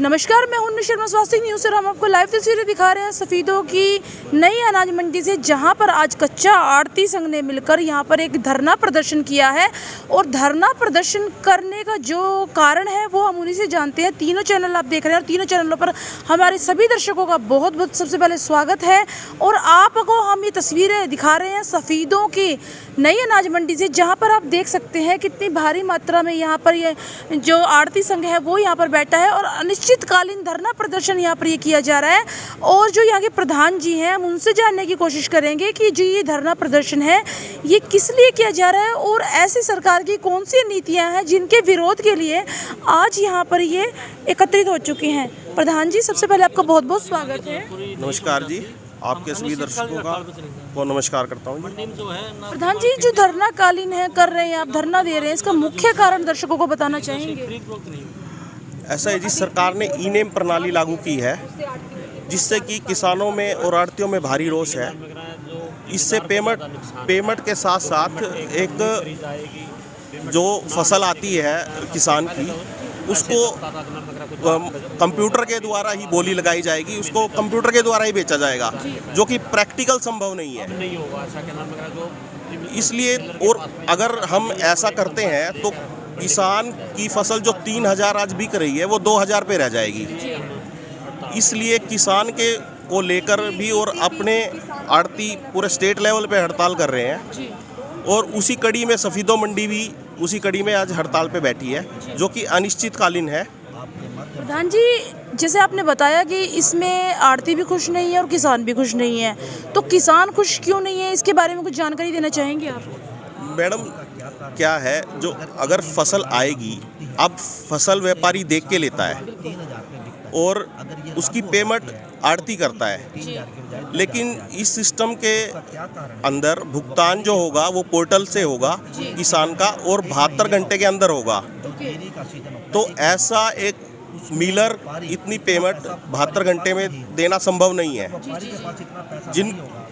नमस्कार, मैं हूं निशा शर्मा स्वास्थ्य न्यूज़ और हम आपको लाइव तस्वीरें दिखा रहे हैं सफ़ीदों की नई अनाज मंडी से, जहां पर आज कच्चा आड़ती संघ ने मिलकर यहां पर एक धरना प्रदर्शन किया है। और धरना प्रदर्शन करने का जो कारण है वो हम उन्हीं से जानते हैं। तीनों चैनल आप देख रहे हैं और तीनों चैनलों पर हमारे सभी दर्शकों का बहुत बहुत सबसे पहले स्वागत है। और आपको हम ये तस्वीरें दिखा रहे हैं सफ़ीदों की नई अनाज मंडी से, जहाँ पर आप देख सकते हैं कितनी भारी मात्रा में यहाँ पर ये जो आड़ती संघ है वो यहाँ पर बैठा है और अनिश्चितकालीन धरना प्रदर्शन यहाँ पर ये किया जा रहा है। और जो यहाँ के प्रधान जी हैं हम उनसे जानने की कोशिश करेंगे कि जो ये धरना प्रदर्शन है ये किस लिए किया जा रहा है और ऐसी सरकार की कौन सी नीतियाँ हैं जिनके विरोध के लिए आज यहाँ पर ये एकत्रित हो चुके हैं। प्रधान जी, सबसे पहले आपका बहुत बहुत स्वागत है। नमस्कार जी, आपके सभी दर्शकों को नमस्कार करता हूँ। प्रधान जी, जो धरना कालीन है कर रहे हैं, आप धरना दे रहे हैं, इसका मुख्य कारण दर्शकों को बताना चाहेंगे? ऐसा है जी, सरकार ने ई-नेम प्रणाली लागू की है जिससे कि किसानों में और आड़तियों में भारी रोष है। इससे पेमेंट के साथ साथ एक जो फसल आती है किसान की उसको कंप्यूटर के द्वारा ही बोली लगाई जाएगी, उसको कंप्यूटर के द्वारा ही बेचा जाएगा, जो कि प्रैक्टिकल संभव नहीं है। इसलिए और अगर हम ऐसा करते हैं तो किसान की फसल जो 3,000 आज बिक रही है वो 2,000 पे रह जाएगी। इसलिए किसान के को लेकर भी और अपने आड़ती पूरे स्टेट लेवल पे हड़ताल कर रहे हैं और उसी कड़ी में सफ़ीदों मंडी भी उसी कड़ी में आज हड़ताल पे बैठी है, जो कि अनिश्चितकालीन है। प्रधान जी, जैसे आपने बताया कि इसमें आड़ती भी खुश नहीं है और किसान भी खुश नहीं है, तो किसान खुश क्यों नहीं है, इसके बारे में कुछ जानकारी देना चाहेंगे आप? मैडम, क्या है, जो अगर फसल आएगी, अब फसल व्यापारी देख के लेता है और उसकी पेमेंट आड़ती करता है, लेकिन इस सिस्टम के अंदर भुगतान जो होगा वो पोर्टल से होगा किसान का और 72 घंटे के अंदर होगा। तो ऐसा एक मिलर इतनी पेमेंट 72 घंटे में देना संभव नहीं है,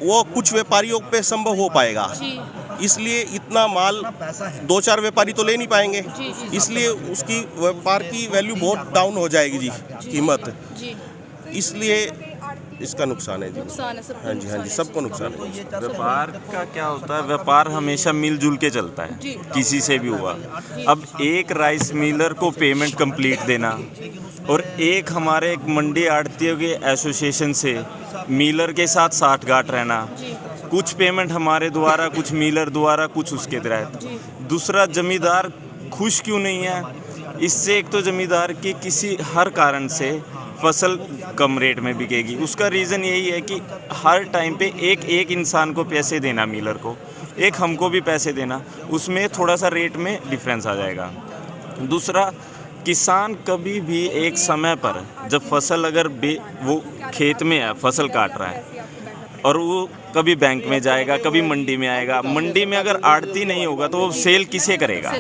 वो कुछ व्यापारियों पे संभव हो पाएगा। इसलिए इतना माल 2-4 व्यापारी तो ले नहीं पाएंगे, इसलिए उसकी व्यापार की वैल्यू बहुत डाउन हो जाएगी जी, कीमत। इसलिए इसका नुकसान है जी। हाँ जी, सबको नुकसान है। व्यापार का क्या होता है, व्यापार हमेशा मिलजुल के चलता है, किसी से भी हुआ। अब एक राइस मिलर को पेमेंट कंप्लीट देना और एक हमारे एक मंडी आड़तियों के एसोसिएशन से मिलर के साथ साठगांठ रहना, कुछ पेमेंट हमारे द्वारा, कुछ मिलर द्वारा, कुछ उसके तहत। दूसरा, जमींदार खुश क्यों नहीं है? इससे एक तो जमींदार की किसी हर कारण से फसल कम रेट में बिकेगी। उसका रीज़न यही है कि हर टाइम पे एक इंसान को पैसे देना, मिलर को, एक हमको भी पैसे देना, उसमें थोड़ा सा रेट में डिफरेंस आ जाएगा। दूसरा, किसान कभी भी एक समय पर जब फसल अगर वो खेत में है, फसल काट रहा है और वो कभी बैंक में जाएगा, कभी मंडी में आएगा। मंडी में अगर आड़ती नहीं होगा तो वो सेल किसे करेगा?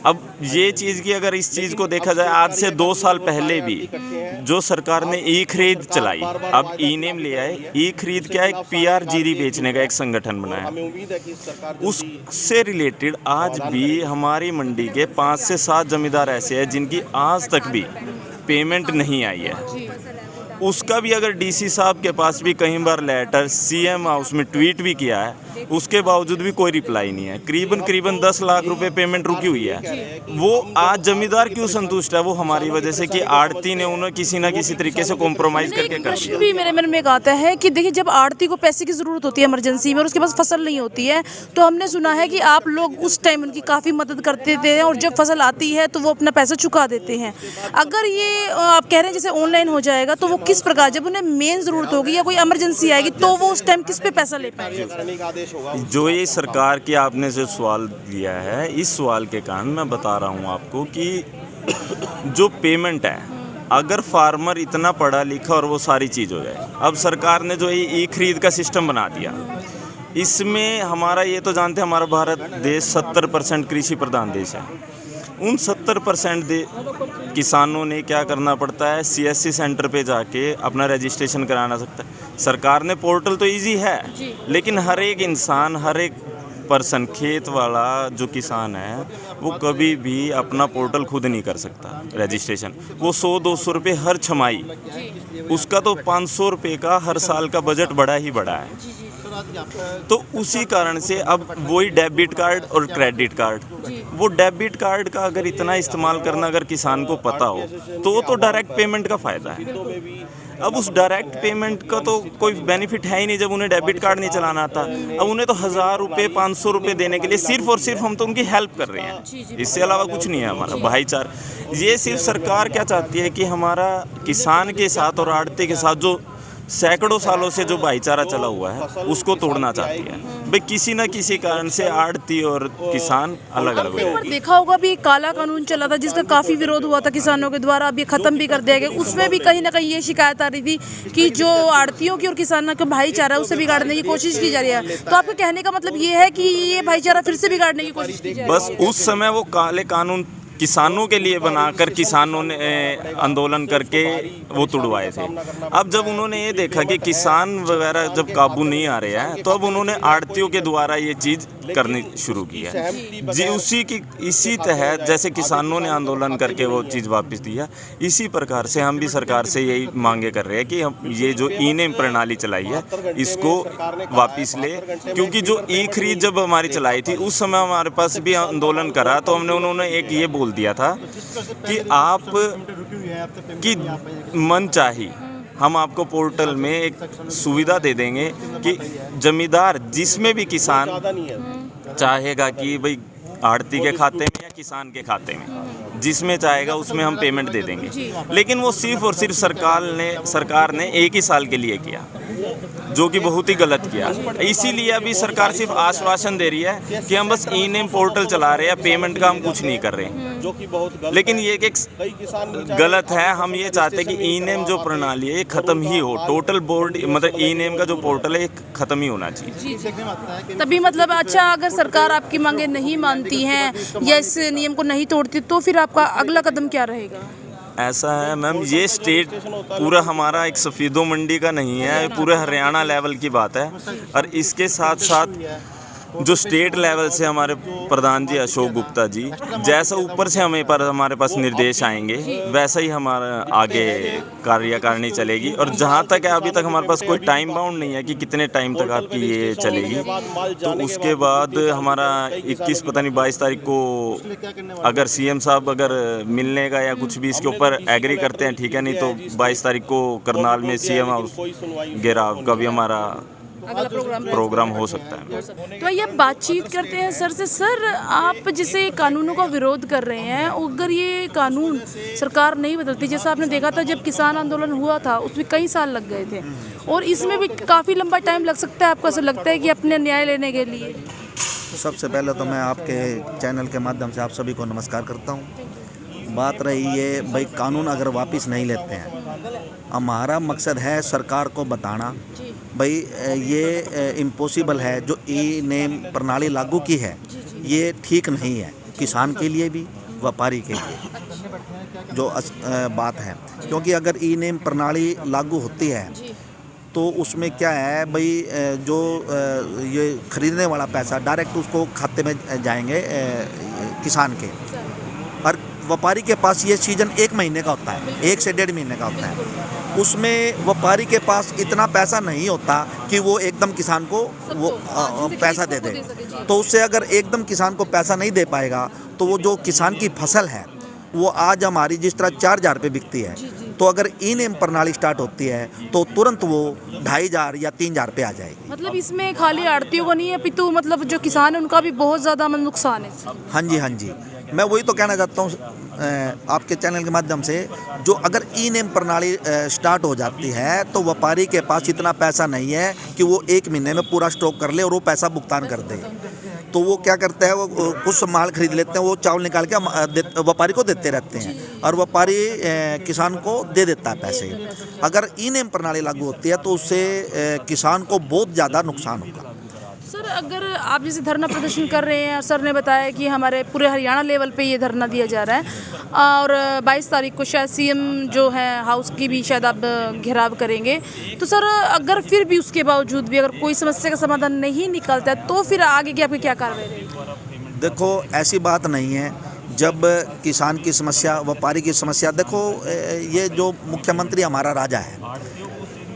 अब ये चीज़ की अगर इस चीज़ को देखा जाए, आज से 2 साल पहले भी जो सरकार ने ई खरीद चलाई, अब ई नेम लिया है। ई खरीद क्या है? एक PR जीरी बेचने का एक संगठन बनाया। उससे रिलेटेड आज भी हमारी मंडी के 5 से 7 जमींदार ऐसे हैं जिनकी आज तक भी पेमेंट नहीं आई है। उसका भी अगर DC साहब के पास भी कई बार लेटर, CM हाउस में ट्वीट भी किया है, उसके बावजूद भी कोई रिप्लाई नहीं है। करीबन 10 लाख रुपए पेमेंट रुकी हुई है। वो आज जमींदार क्यों संतुष्ट है? वो हमारी वजह से कि आड़ती ने उन्हें किसी ना किसी तरीके से कॉम्प्रोमाइज़ करके कर दिया। भी मेरे मन में एक आता है कि देखिए, जब आड़ती को पैसे की ज़रूरत होती है इमरजेंसी में और उसके पास फसल नहीं होती है, तो हमने सुना है कि आप लोग उस टाइम उनकी काफ़ी मदद करते थे और जब फसल आती है तो वो अपना पैसा चुका देते हैं। अगर ये आप कह रहे हैं जैसे ऑनलाइन हो जाएगा, तो वो किस प्रकार, जब उन्हें मेन ज़रूरत होगी या कोई इमरजेंसी आएगी, तो वो उस टाइम किस पे पैसा ले पाएंगे? जो ये सरकार की आपने जो सवाल दिया है, इस सवाल के कारण मैं बता रहा हूँ आपको कि जो पेमेंट है, अगर फार्मर इतना पढ़ा लिखा और वो सारी चीज़ हो जाए। अब सरकार ने जो ये ई खरीद का सिस्टम बना दिया, इसमें हमारा ये तो जानते हैं हमारा भारत देश 70% कृषि प्रधान देश है। उन 70% किसानों ने क्या करना पड़ता है, CSC सेंटर पे जाके अपना रजिस्ट्रेशन कराना सकता है। सरकार ने पोर्टल तो इजी है, लेकिन हर एक इंसान, हर एक पर्सन खेत वाला जो किसान है वो कभी भी अपना पोर्टल खुद नहीं कर सकता रजिस्ट्रेशन। वो 100-200 रुपये हर छमाही, उसका तो 500 रुपये का हर साल का बजट बड़ा ही बड़ा है। तो उसी कारण से अब वही डेबिट कार्ड और क्रेडिट कार्ड, वो डेबिट कार्ड का अगर इतना इस्तेमाल करना अगर किसान को पता हो तो डायरेक्ट पेमेंट का फ़ायदा है। अब उस डायरेक्ट पेमेंट का तो कोई बेनिफिट है ही नहीं जब उन्हें डेबिट कार्ड नहीं चलाना आता। अब उन्हें तो 1000 रुपये 500 रुपये देने के लिए सिर्फ और सिर्फ हम तो उनकी हेल्प कर रहे हैं, इससे अलावा कुछ नहीं है हमारा भाईचारा। ये सिर्फ सरकार क्या चाहती है कि हमारा किसान के साथ और आड़ती के साथ जो सैकड़ों सालों से जो भाईचारा चला हुआ है उसको तोड़ना चाहती है। भाई किसी न किसी कारण से आड़ती और किसान अलग अलग हो एक बार देखा होगा भी एक काला कानून चला था जिसका काफ़ी विरोध हुआ था किसानों के द्वारा, अब ये ख़त्म भी कर दिया गया। उसमें भी कहीं ना कहीं ये शिकायत आ रही थी कि जो आड़तियों की और किसानों का भाईचारा उसे बिगाड़ने की कोशिश की जा रही है। तो आपके कहने का मतलब ये है कि ये भाईचारा फिर से बिगाड़ने की कोशिश की जा रही है? बस उस समय वो काले कानून किसानों के लिए बनाकर किसानों ने आंदोलन करके वो तुड़वाए थे। अब जब उन्होंने ये देखा कि किसान वगैरह जब काबू नहीं आ रहे हैं तो अब उन्होंने आड़तियों के द्वारा ये चीज़ करनी शुरू की है जी। इसी तहत जैसे किसानों ने आंदोलन करके वो चीज़ वापस दिया, इसी प्रकार से हम भी सरकार से यही मांगे कर रहे हैं कि हम ये जो ई नेम प्रणाली चलाई है इसको वापस ले। क्योंकि जो ई खरीद जब हमारी चलाई थी उस समय हमारे पास भी आंदोलन करा तो उन्होंने एक ये बोल दिया था कि आप की मन चाही हम आपको पोर्टल में एक सुविधा दे देंगे कि जमींदार जिसमें भी किसान चाहेगा कि भाई आड़ती के खाते में या किसान के खाते में जिसमें चाहेगा उसमें हम पेमेंट दे देंगे। लेकिन वो सिर्फ और सिर्फ सरकार ने 1 ही साल के लिए किया, जो कि बहुत ही गलत किया। इसीलिए अभी सरकार सिर्फ आश्वासन दे रही है कि हम बस ई नेम पोर्टल चला रहे हैं, पेमेंट का हम कुछ नहीं कर रहे हैं, जो कि बहुत लेकिन ये एक गलत है। हम ये चाहते हैं कि ई नेम जो प्रणाली है ये ख़त्म ही हो, टोटल बोर्ड मतलब ई नेम का जो पोर्टल है ये ख़त्म ही होना चाहिए। तभी मतलब अच्छा, अगर सरकार आपकी मांगे नहीं मानती हैं या इस नियम को नहीं तोड़ती तो फिर आपका अगला कदम क्या रहेगा? ऐसा है मैम, ये स्टेट पूरा हमारा एक सफ़ीदो मंडी का नहीं है, पूरे हरियाणा लेवल की बात है। और इसके साथ साथ जो स्टेट लेवल से हमारे प्रधान जी अशोक गुप्ता जी, जैसा ऊपर से हमारे पास निर्देश आएंगे वैसा ही हमारा आगे कार्यकारिणी चलेगी। और जहाँ तक है अभी तक हमारे पास कोई टाइम बाउंड नहीं है कि कितने टाइम तक आपकी ये चलेगी। तो उसके बाद हमारा 21 पता नहीं 22 तारीख को अगर सीएम साहब अगर मिलने का या कुछ भी इसके ऊपर एग्री करते हैं ठीक है, नहीं तो 22 तारीख को करनाल में सीएम हाउस घेराव का भी हमारा अगला प्रोग्राम हो सकता है। तो ये बातचीत करते हैं सर से। सर, आप जिसे कानूनों का विरोध कर रहे हैं, अगर ये कानून सरकार नहीं बदलती, जैसा आपने देखा था जब किसान आंदोलन हुआ था उसमें कई साल लग गए थे और इसमें भी काफ़ी लंबा टाइम लग सकता है, आपको ऐसा लगता है कि अपने न्याय लेने के लिए? सबसे पहले तो मैं आपके चैनल के माध्यम से आप सभी को नमस्कार करता हूँ। बात रही है भाई कानून अगर वापस नहीं लेते हैं, हमारा मकसद है सरकार को बताना भाई ये इम्पॉसिबल है। जो ई नेम प्रणाली लागू की है ये ठीक नहीं है, किसान के लिए भी व्यापारी के लिए जो बात है। क्योंकि अगर ई नेम प्रणाली लागू होती है तो उसमें क्या है भाई, जो ये खरीदने वाला पैसा डायरेक्ट उसको खाते में जाएंगे किसान के, और व्यापारी के पास ये सीजन 1 महीने का होता है, 1 से 1.5 महीने का होता है। उसमें व्यापारी के पास इतना पैसा नहीं होता कि वो एकदम किसान को वो पैसा दे दे। तो उससे अगर एकदम किसान को पैसा नहीं दे पाएगा तो वो जो किसान की फसल है वो आज हमारी जिस तरह 4,000 रुपये बिकती है, तो अगर ई नेम प्रणाली स्टार्ट होती है तो तुरंत वो 2,500 या 3,000 रुपये आ जाएगी। मतलब इसमें खाली आड़तियों को नहीं है पितू, मतलब जो किसान है उनका भी बहुत ज़्यादा नुकसान है। हाँ जी, मैं वही तो कहना चाहता हूँ आपके चैनल के माध्यम से, जो अगर ई नेम प्रणाली स्टार्ट हो जाती है तो व्यापारी के पास इतना पैसा नहीं है कि वो 1 महीने में पूरा स्टॉक कर ले और वो पैसा भुगतान कर दे। तो वो क्या करते हैं, वो कुछ माल खरीद लेते हैं, वो चावल निकाल के व्यापारी को देते रहते हैं और व्यापारी किसान को दे देता है पैसे। अगर ई नेम प्रणाली लागू होती है तो उससे किसान को बहुत ज़्यादा नुकसान होगा। सर अगर आप जैसे धरना प्रदर्शन कर रहे हैं, सर ने बताया कि हमारे पूरे हरियाणा लेवल पे ये धरना दिया जा रहा है और 22 तारीख को शायद सीएम जो है हाउस की भी शायद आप घेराव करेंगे, तो सर अगर फिर भी उसके बावजूद भी अगर कोई समस्या का समाधान नहीं निकलता है तो फिर आगे की आपकी क्या कार्रवाई रहेगी? देखो ऐसी बात नहीं है। जब किसान की समस्या, व्यापारी की समस्या, देखो ये जो मुख्यमंत्री हमारा राजा है,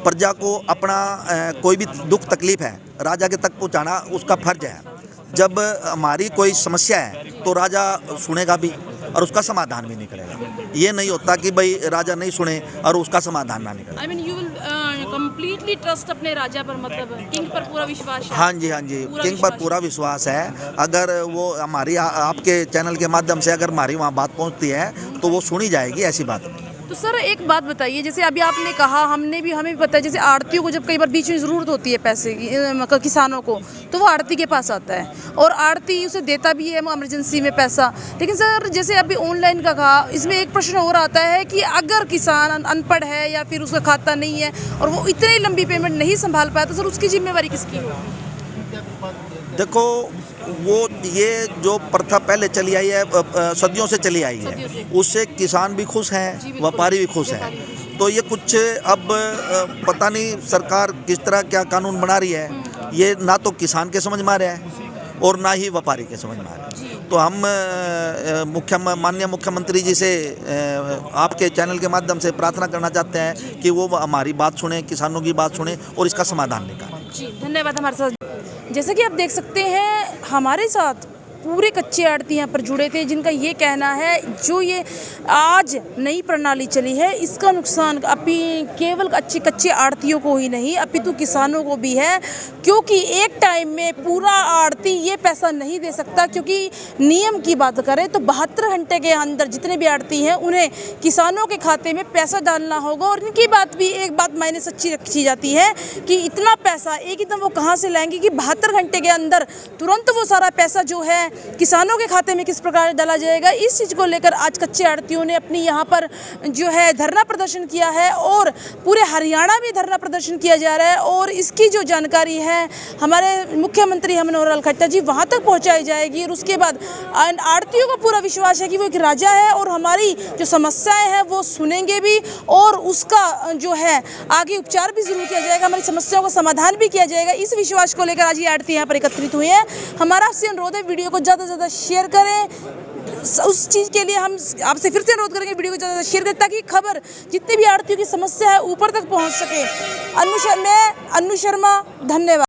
प्रजा को अपना कोई भी दुख तकलीफ है राजा के तक पहुंचाना उसका फर्ज है। जब हमारी कोई समस्या है तो राजा सुनेगा भी और उसका समाधान भी निकलेगा। ये नहीं होता कि भाई राजा नहीं सुने और उसका समाधान ना निकले। I mean you will completely trust अपने राजा पर, मतलब किंग पर पूरा विश्वास है? हाँ जी, हाँ जी, किंग पर पूरा विश्वास है। अगर वो हमारी आपके चैनल के माध्यम से अगर हमारी वहाँ बात पहुँचती है तो वो सुनी जाएगी, ऐसी बात नहीं। तो सर एक बात बताइए, जैसे अभी आपने कहा, हमें भी पता है, जैसे आड़तियों को जब कई बार बीच में ज़रूरत होती है पैसे की, मतलब किसानों को, तो वो आड़ती के पास आता है और आड़ती उसे देता भी है इमरजेंसी में पैसा। लेकिन सर जैसे अभी ऑनलाइन का कहा, इसमें एक प्रश्न और आता है कि अगर किसान अनपढ़ है या फिर उसका खाता नहीं है और वो इतनी लंबी पेमेंट नहीं संभाल पाया, तो सर उसकी जिम्मेवारी किसकी होगी? देखो वो ये जो प्रथा पहले चली आई है, सदियों से चली आई है, उससे किसान भी खुश हैं, व्यापारी भी खुश हैं। तो ये कुछ अब पता नहीं सरकार किस तरह क्या कानून बना रही है, ये ना तो किसान के समझ में आ रहा है और ना ही व्यापारी के समझ में आ रहा है। तो हम माननीय मुख्यमंत्री जी से आपके चैनल के माध्यम से प्रार्थना करना चाहते हैं कि वो हमारी बात सुने, किसानों की बात सुने और इसका समाधान निकालें। जी धन्यवाद हमारे साथ। जैसे कि आप देख सकते हैं हमारे साथ पूरे कच्चे आड़ती यहाँ पर जुड़े थे, जिनका ये कहना है जो ये आज नई प्रणाली चली है इसका नुकसान अभी केवल कच्चे आड़तियों को ही नहीं अपितु किसानों को भी है, क्योंकि एक टाइम में पूरा आड़ती ये पैसा नहीं दे सकता। क्योंकि नियम की बात करें तो 72 घंटे के अंदर जितने भी आड़ती हैं उन्हें किसानों के खाते में पैसा डालना होगा। और इनकी बात भी एक बात मायने सच्ची रखी जाती है कि इतना पैसा एक एकदम वो कहाँ से लाएंगे कि 72 घंटे के अंदर तुरंत वो सारा पैसा जो है किसानों के खाते में किस प्रकार डाला जाएगा। इस चीज़ को लेकर आज कच्चे आड़तियों ने अपनी यहाँ पर जो है धरना प्रदर्शन किया है और पूरे हरियाणा में धरना प्रदर्शन किया जा रहा है। और इसकी जो जानकारी है हमारे मुख्यमंत्री मनोहर लाल खट्टर जी वहाँ तक पहुँचाई जाएगी। और उसके बाद आड़तियों को पूरा विश्वास है कि वो एक राजा है और हमारी जो समस्याएँ हैं वो सुनेंगे भी और उसका जो है आगे उपचार भी जरूर किया जाएगा, हमारी समस्याओं का समाधान भी किया जाएगा। इस विश्वास को लेकर आज ये आड़ती यहाँ पर एकत्रित हुए हैं। हमारा आपसे अनुरोध है वीडियो को ज़्यादा से ज़्यादा शेयर करें। उस चीज़ के लिए हम आपसे फिर से अनुरोध करेंगे वीडियो को ज़्यादा शेयर करें ताकि खबर जितनी भी आड़तियों की समस्या है ऊपर तक पहुंच सके। मैं अनु शर्मा, धन्यवाद।